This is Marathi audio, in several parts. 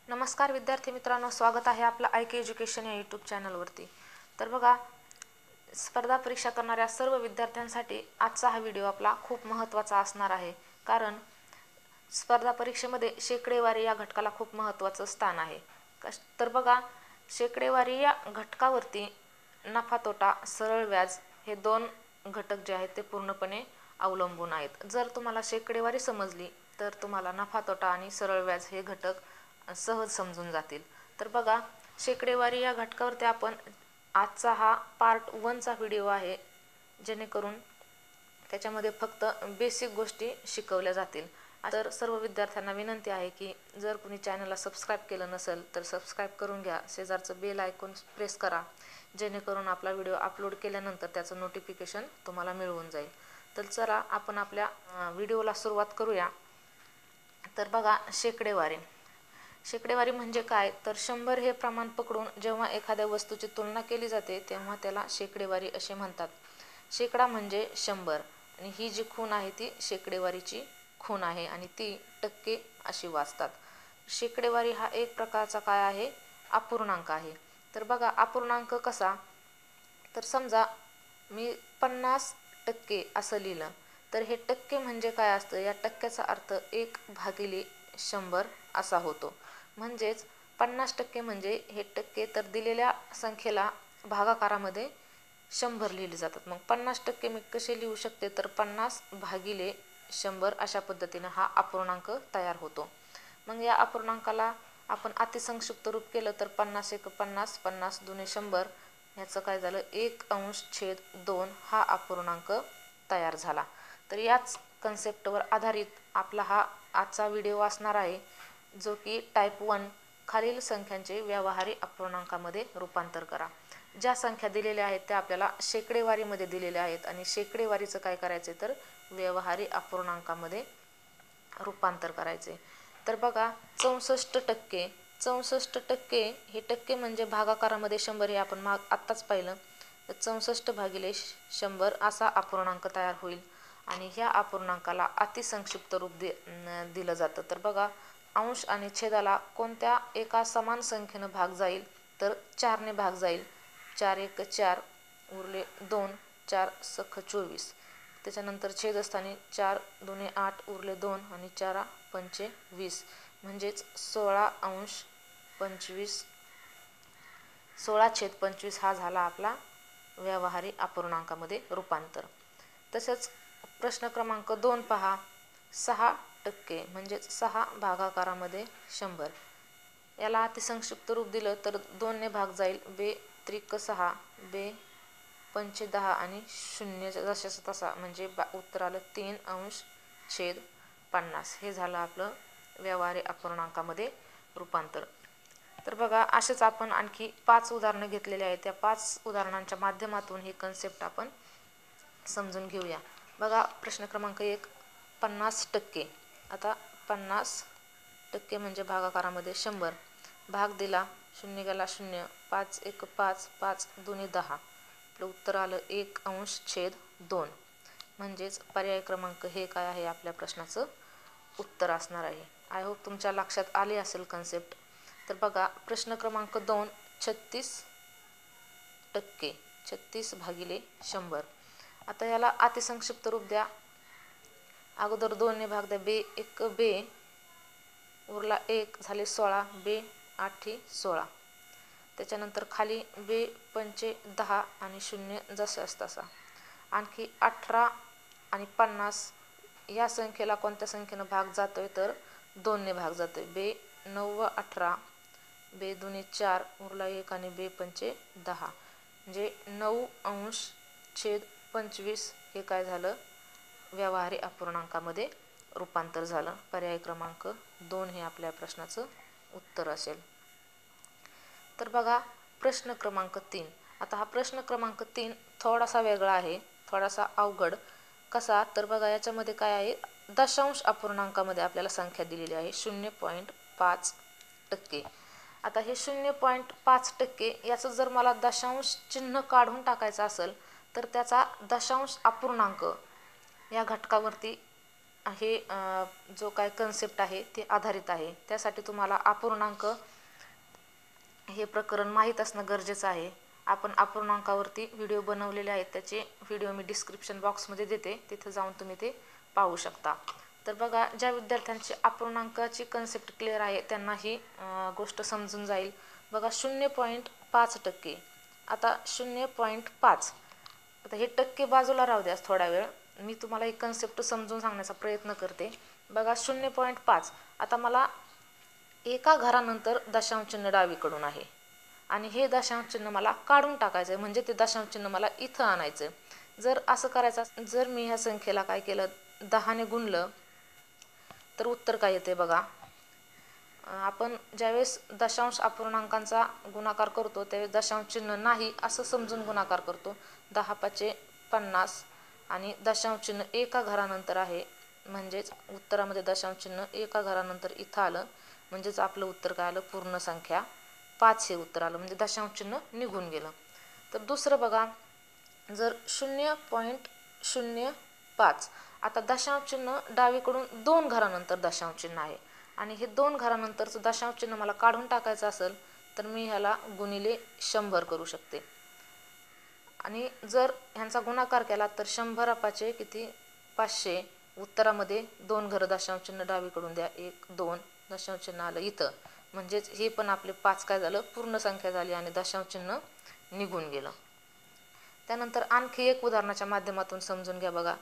नमस्कार विद्यार्थी मित्रांनो, स्वागत आहे आपलं IK एज्युकेशन या यूट्यूब चॅनलवरती। तर बघा, स्पर्धा परीक्षा करणाऱ्या सर्व विद्यार्थ्यांसाठी आजचा हा व्हिडिओ आपला खूप महत्त्वाचा असणार आहे। कारण स्पर्धा परीक्षेमध्ये शेकडेवारी या घटकाला खूप महत्त्वाचं स्थान आहे। तर बघा, शेकडेवारी या घटकावरती नफा तोटा सरळ व्याज हे दोन घटक जे आहेत ते पूर्णपणे अवलंबून आहेत। जर तुम्हाला शेकडेवारी समजली तर तुम्हाला नफा तोटा आणि सरळ व्याज हे घटक सहज समजून जातील। तर बघा, शेकडेवारी या घटकावरती आपण आजचा हा पार्ट 1 चा व्हिडिओ आहे, जेणेकरून त्याच्यामध्ये फक्त बेसिक गोष्टी शिकवल्या जातील। तर सर्व विद्यार्थ्यांना विनंती आहे की जर कुणी चॅनलला सबस्क्राईब केलं नसेल तर सबस्क्राईब करून घ्या, शेजारचं बेल आयकॉन प्रेस करा, जेणेकरून आपला व्हिडिओ अपलोड केल्यानंतर त्याचं नोटिफिकेशन तुम्हाला मिळून जाईल। तर चला आपण आपल्या व्हिडिओला सुरुवात करूया। तर बघा, शेकडेवारी म्हणजे काय तर 100 हे प्रमाण पकडून जेव्हा एखाद्या वस्तूची तुलना केली जाते तेव्हा त्याला शेकडेवारी असे म्हणतात। शेकडा म्हणजे 100 आणि ही जी खूण आहे ती शेकडेवारीची खूण आहे आणि ती टक्के अशी वाचतात। शेकडेवारी हा एक प्रकारचा काय आहे, अपूर्णांक आहे। तर बघा, अपूर्णांक कसा, तर समजा मी 50% असं लिहिलं तर हे टक्के म्हणजे काय असतं, या टक्क्याचा अर्थ 1/100 असा होतो। म्हणजेच 50% म्हणजे हे टक्के तर दिलेल्या संख्येला भागाकारामध्ये 100 लिहिले जातात। मग 50% मी कसे लिहू शकते तर 50/100 अशा पद्धतीने हा अपूर्णांक तयार होतो। मग या अपूर्णांकाला आपण अतिसंक्षिप्त रूप केलं तर 50 × 50, 50 × 100 ह्याचं काय झालं, 1/2 हा अपूर्णांक तयार झाला। तर याच कन्सेप्टवर आधारित आपला हा आजचा व्हिडिओ असणार आहे, जो की टाईप 1 खालील संख्यांचे व्यावहारिक अपूर्णांकामध्ये रूपांतर करा। ज्या संख्या दिलेल्या आहेत त्या आपल्याला शेकडेवारीमध्ये दिलेल्या आहेत आणि शेकडेवारीचं काय करायचे तर व्यावहारिक अपूर्णांकामध्ये रूपांतर करायचे। तर बघा, 64%, 64% हे टक्के म्हणजे भागाकारामध्ये 100 हे आपण आत्ताच पाहिलं। तर 64/100 असा अपूर्णांक तयार होईल आणि ह्या अपूर्णांकाला अतिसंक्षिप्त रूप दिलं जातं। तर बघा, अंश आणि छेदाला कोणत्या एका समान संख्येनं भाग जाईल तर 4 ने भाग जाईल। 4 × 1 = 4 उरले 2, 4 सख 24, त्याच्यानंतर छेदस्थानी 4 × 2 = 8 उरले 2 आणि 4 × 5 = 20, म्हणजेच 16/25 हा झाला आपला व्यावहारिक अपूर्णांकामध्ये रूपांतर। तसंच प्रश्न क्रमांक 2 पहा, 6% म्हणजेच 6 भागाकारामध्ये 100 याला अतिसंक्षिप्त रूप दिलं तर 2 ने भाग जाईल, बे 3 × 6, बे 5 × 10 आणि 0 जशाचा तसा, म्हणजे उत्तर आलं 3/50 हे झालं आपलं व्यावहारिक अपूर्णांकामध्ये रूपांतर। तर बघा, असेच आपण आणखी 5 उदाहरणं घेतलेली आहेत। त्या 5 उदाहरणांच्या माध्यमातून ही कन्सेप्ट आपण समजून घेऊया। बघा, प्रश्न क्रमांक 1, 50%। आता 50% म्हणजे भागाकारामध्ये 100, भाग दिला, 0 गेला 0, 5 × 1 = 5, 5 × 2 = 10, आपलं उत्तर आलं 1/2, म्हणजेच पर्याय क्रमांक हे काय आहे आपल्या प्रश्नाचं उत्तर असणार आहे। आय होप तुमच्या लक्षात आली असेल कन्सेप्ट। तर बघा, प्रश्न क्रमांक 2, 36%, 36/100। आता याला अतिसंक्षिप्त रूप द्या। अगोदर 2 ने भाग द्या, बे 1 बे उरला 1 झाले 16, बे 8 = 16, त्याच्यानंतर खाली बे 5 = 10 आणि 0 जसास तसा। आणखी 18 आणि 50 या संख्येला कोणत्या संख्येनं भाग जातोय तर 2 ने भाग जातोय, बे 9 व 18, बे 2 = 4 उरला 1 आणि बे 5 = 10, म्हणजे 9/25 हे काय झालं, व्यावहारिक अपूर्णांकामध्ये रूपांतर झालं। पर्याय क्रमांक 2 हे आपल्या प्रश्नाचं उत्तर असेल। तर बघा, प्रश्न क्रमांक 3। आता हा प्रश्न क्रमांक 3 थोडासा वेगळा आहे, थोडासा अवघड। कसा तर बघा, याच्यामध्ये काय आहे, दशांश अपूर्णांकामध्ये आपल्याला संख्या दिलेली आहे 0.5%। आता हे 0.5% याचं जर मला दशांश चिन्ह काढून टाकायचं असेल तर त्याचा दशांश अपूर्णांक या घटकावरती हे जो काय कन्सेप्ट आहे ते आधारित आहे. त्यासाठी तुम्हाला अपूर्णांक हे प्रकरण माहीत असणं गरजेचं आहे. आपण अपूर्णांकावरती व्हिडिओ बनवलेले आहेत, त्याचे व्हिडिओ मी डिस्क्रिप्शन बॉक्समध्ये देते, तिथं जाऊन तुम्ही ते पाहू शकता. तर बघा, ज्या विद्यार्थ्यांची अपूर्णांकाची कन्सेप्ट क्लिअर आहे त्यांना ही गोष्ट समजून जाईल. बघा, 0.5%. आता 0.5, आता हे टक्के बाजूला राहू द्या थोडा वेळ, मी तुम्हाला ही कन्सेप्ट समजून सांगण्याचा प्रयत्न करते. बघा, 0.5. आता मला एका घरानंतर दशांश चिन्ह डावीकडून आहे आणि हे दशांश चिन्ह मला काढून टाकायचं आहे, म्हणजे ते दशांश चिन्ह मला इथं आणायचं आहे. जर असं करायचं, जर मी ह्या संख्येला काय केलं, 10ने गुणलं तर उत्तर काय येते बघा. आपण ज्यावेळेस दशांश अपूर्णांकांचा गुणाकार करतो त्यावेळेस दशांश चिन्ह नाही असं समजून गुणाकार करतो. 10×5 = 50 आणि दशांश चिन्ह एका घरानंतर आहे, म्हणजेच उत्तरामध्ये दशांश चिन्ह एका घरानंतर इथं आलं, म्हणजेच आपलं उत्तर काय आलं, पूर्ण संख्या 5 हे उत्तर आलं, म्हणजे दशांश चिन्ह निघून गेलं. तर दुसरं बघा, जर 0.05, आता दशांश चिन्ह डावीकडून 2 घरानंतर दशांश चिन्ह आहे आणि हे 2 घरानंतरचं दशांश चिन्ह मला काढून टाकायचं असेल तर मी ह्याला गुणिले 100 करू शकते. आणि जर ह्यांचा गुणाकार केला तर 100×5 किती, 500. उत्तरामध्ये 2 घरं दशांश चिन्ह डावीकडून द्या, 1 2 दशांश चिन्ह आलं इथं, म्हणजेच हे पण आपले 5 काय झालं, पूर्ण संख्या झाली आणि दशांश चिन्ह निघून गेलं. त्यानंतर आणखी एक उदाहरणाच्या माध्यमातून समजून घ्या. बघा,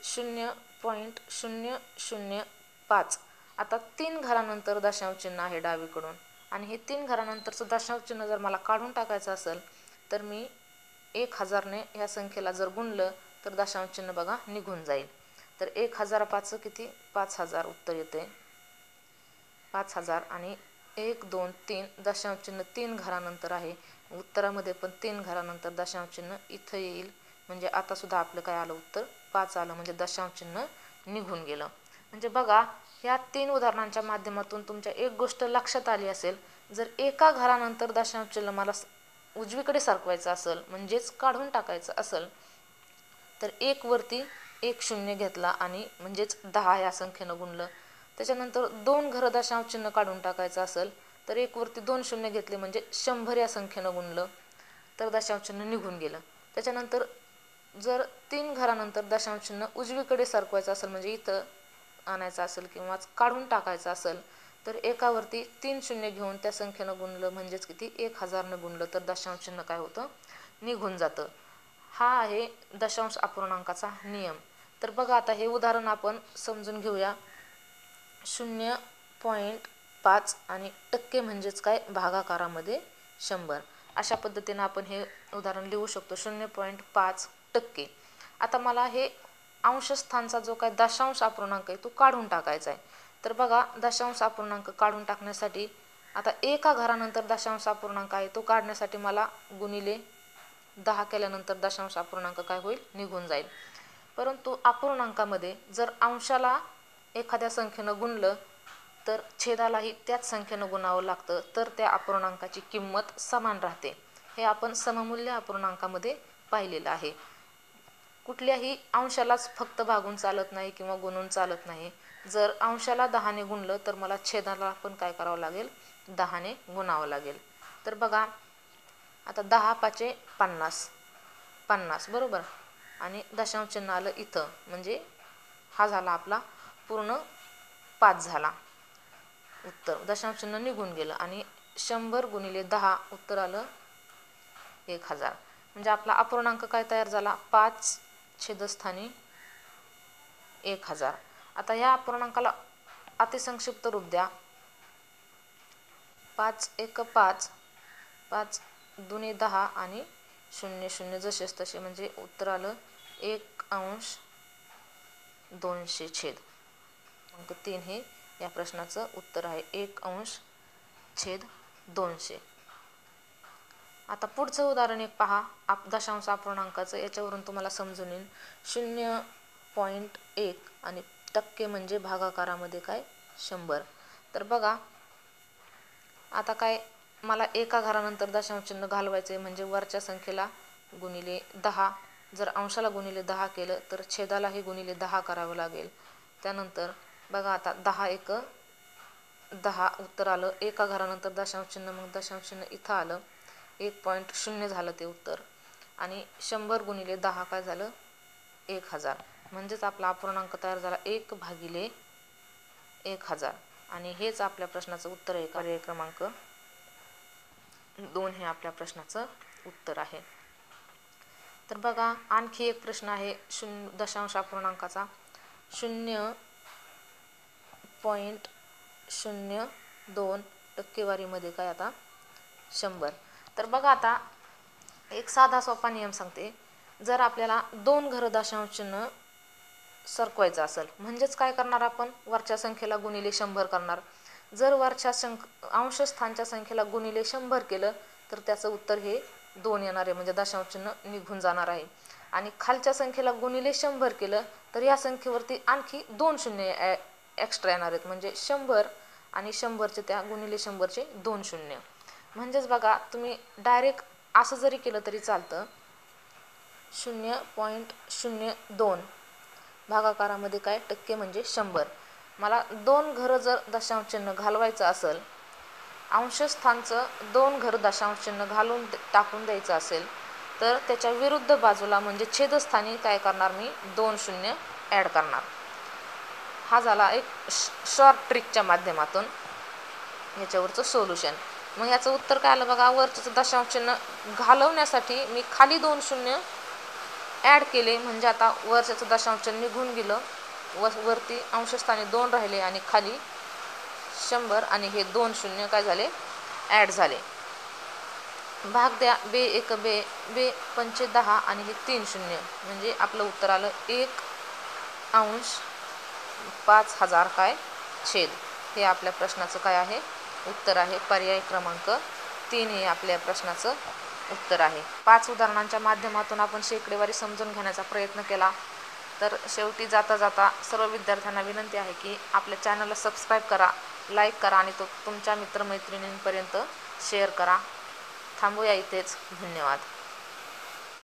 0.005. आता 3 घरानंतर दशांश चिन्ह आहे डावीकडून आणि हे 3 घरानंतरचं दशांश चिन्ह जर मला काढून टाकायचं असेल तर मी 1000ने ह्या संख्येला जर गुणलं तर दशांश चिन्ह बघा निघून जाईल. तर 1005 किती, 5000 उत्तर येते, 5000. आणि 1 2 3 दशांश चिन्ह 3 घरानंतर आहे, उत्तरामध्ये पण 3 घरानंतर दशांश चिन्ह इथं येईल, म्हणजे आता सुद्धा आपलं काय आलं, उत्तर 5 आलं, म्हणजे दशांश चिन्ह निघून गेलं. म्हणजे बघा, ह्या 3 उदाहरणांच्या माध्यमातून तुमच्या एक गोष्ट लक्षात आली असेल, जर एका घरानंतर दशांश चिन्ह मला उजवीकडे सरकवायचं असेल, म्हणजेच काढून टाकायचं असेल, तर 1 वरती 1 0 घेतला आणि म्हणजेच 10 या संख्येनं गुणलं. त्याच्यानंतर 2 घरं दशांश चिन्ह काढून टाकायचं असेल तर 1 वरती 2 0 घेतले, म्हणजे 100 या संख्येनं गुणलं तर दशांश चिन्ह निघून गेलं. त्याच्यानंतर जर 3 घरानंतर दशांश चिन्ह उजवीकडे सरकवायचं असेल, म्हणजे इथं आणायचं असेल किंवा काढून टाकायचं असेल, तर एकावरती 3 0 घेऊन त्या संख्येनं गुणलं, म्हणजेच किती, 1000ने गुणलं तर दशांश चिन्ह काय होतं, निघून जातं. हा आहे दशांश अपूर्णांकाचा नियम. तर बघा, आता हे उदाहरण आपण समजून घेऊया. 0.5 आणि टक्के म्हणजेच काय, भागाकारामध्ये 100. अशा पद्धतीने आपण हे उदाहरण लिहू शकतो, 0.5%. आता मला हे अंशस्थानचा जो काय दशांश अपूर्णांक आहे तो काढून टाकायचा आहे. तर बघा, दशांश अपूर्णांक काढून टाकण्यासाठी आता एका घरानंतर दशांश अपूर्णांक आहे तो काढण्यासाठी मला गुणिले 10 केल्यानंतर दशांश अपूर्णांक काय होईल, निघून जाईल. परंतु अपूर्णांकामध्ये जर अंशाला एखाद्या संख्येनं गुणलं तर छेदालाही त्याच संख्येनं गुणावं लागतं, तर त्या अपूर्णांकाची किंमत समान राहते. हे आपण सममूल्य अपूर्णांकामध्ये पाहिलेलं आहे. कुठल्याही अंशालाच फक्त भागून चालत नाही किंवा गुणून चालत नाही. जर अंशाला 10ने गुणलं तर मला छेदाला पण काय करावं लागेल, 10ने गुणावं लागेल. तर बघा, आता 10×5 = 50, 50 बरोबर, आणि दशांश चिन्ह आलं इथं, म्हणजे हा झाला आपला पूर्ण 5 झाला उत्तर, दशांश चिन्ह निघून गेलं. आणि 100 × 10 उत्तर आलं 1000, म्हणजे आपला अपूर्णांक काय तयार झाला, 5 छेदस्थानी 1000. आता या अपूर्णांकाला अतिसंक्षिप्त रूप द्या. 5 × 5, 5 × 10 आणि 0 0 जसेच तसे, म्हणजे उत्तर आलं 1/200. अंक 3 हे या प्रश्नाचं उत्तर आहे, 1/200. आता पुढचं उदाहरण एक पहा, दशांश अपूर्णांकाचं. याच्यावरून तुम्हाला समजून येईल. 0.1 आणि टक्के म्हणजे भागाकारामध्ये काय, 100. तर बघा, आता काय, मला एका घरानंतर दशांश चिन्ह घालवायचे, म्हणजे वरच्या संख्येला गुणिले 10. जर अंशाला गुणिले 10 केलं तर छेदालाही गुणिले 10 करावं लागेल. त्यानंतर बघा आता 10 एक 10 उत्तर आलं. एका घरानंतर दशांश चिन्ह, मग दशांश चिन्ह इथं आलं. 1.0 झालं ते उत्तर. आणि 100 गुणिले 10 काय झालं? 1000. म्हणजेच आपला अपूर्णांक तयार झाला 1/1000. आणि हेच आपल्या प्रश्नाचं उत्तर आहे. पर्याय क्रमांक 2 हे आपल्या प्रश्नाचं उत्तर आहे. तर बघा आणखी एक प्रश्न आहे दशांश अपूर्णांकाचा. 0.02 टक्केवारीमध्ये काय आता 100. तर बघा आता एक साधा सोपा नियम सांगते. जर आपल्याला 2 घरं दशांश चिन्ह सरकवायचं असेल म्हणजेच काय करणार आपण? वरच्या संख्येला गुणिले 100 करणार. जर वरच्या अंशस्थानच्या संख्येला गुणिले 100 केलं तर त्याचं उत्तर हे 2 येणार आहे, म्हणजे दशांश चिन्ह निघून जाणार आहे. आणि खालच्या संख्येला गुणिले 100 केलं तर या संख्येवरती आणखी 2 शून्य एक्स्ट्रा येणार आहेत, म्हणजे 100 आणि 100चे त्या गुणिले 100चे 2 शून्य. म्हणजेच बघा तुम्ही डायरेक्ट असं जरी केलं तरी चालतं. 0.02 भागाकारामध्ये काय टक्के म्हणजे 100. मला 2 घरं जर दशांश चिन्ह घालवायचं असेल, अंशस्थानचं 2 घरं दशांश चिन्ह घालून टाकून द्यायचं असेल तर त्याच्या विरुद्ध बाजूला म्हणजे छेदस्थानी काय करणार मी? 2 शून्य ॲड करणार. हा झाला एक शॉर्ट ट्रिकच्या माध्यमातून याच्यावरचं सोल्युशन. मग याचं उत्तर काय आलं बघा. वरचं दशांश चिन्ह घालवण्यासाठी मी खाली 2 शून्य ॲड केले, म्हणजे आता वरच्याचं दशांश चिन्ह निघून गेलं. वरती अंशस्थानी 2 राहिले आणि खाली 100 आणि हे 2 शून्य काय झाले? ॲड झाले. भाग द्या. बे 1 बे, बे 5 10 आणि हे 3 शून्य, म्हणजे आपलं उत्तर आलं 1/5000 काय छेद. हे आपल्या प्रश्नाचं काय आहे? उत्तर आहे. पर्याय क्रमांक 3 हे आपल्या प्रश्नाचं उत्तर आहे. 5 उदाहरणांच्या माध्यमातून आपण शेकडेवारी समजून घेण्याचा प्रयत्न केला. तर शेवटी जाता जाता सर्व विद्यार्थ्यांना विनंती आहे की आपल्या चॅनलला सबस्क्राईब करा, लाईक करा आणि तो तुमच्या मित्रमैत्रिणींपर्यंत शेअर करा. थांबूया इथेच. धन्यवाद.